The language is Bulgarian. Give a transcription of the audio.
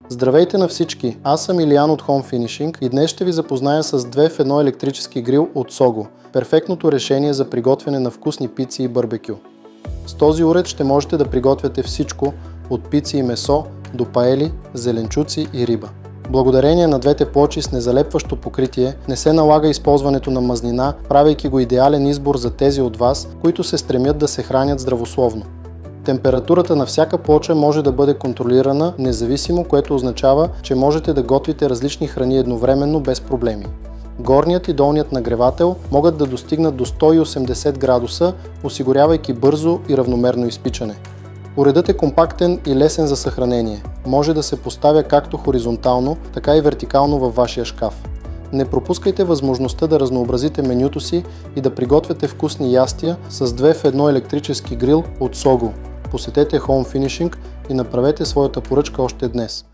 Здравейте на всички! Аз съм Илиян от Home Finishing и днес ще ви запозная с 2 в 1 електрически грил от Sogo. Перфектното решение за приготвяне на вкусни пици и барбекю. С този уред ще можете да приготвяте всичко от пици и месо до паели, зеленчуци и риба. Благодарение на двете плочи с незалепващо покритие не се налага използването на мазнина, правейки го идеален избор за тези от вас, които се стремят да се хранят здравословно. Температурата на всяка плоча може да бъде контролирана независимо, което означава, че можете да готвите различни храни едновременно без проблеми. Горният и долният нагревател могат да достигнат до 180 градуса, осигурявайки бързо и равномерно изпичане. Уредът е компактен и лесен за съхранение. Може да се поставя както хоризонтално, така и вертикално във вашия шкаф. Не пропускайте възможността да разнообразите менюто си и да приготвяте вкусни ястия с 2 в 1 електрически грил от Sogo. Посетете Home Finishing и направете своята поръчка още днес.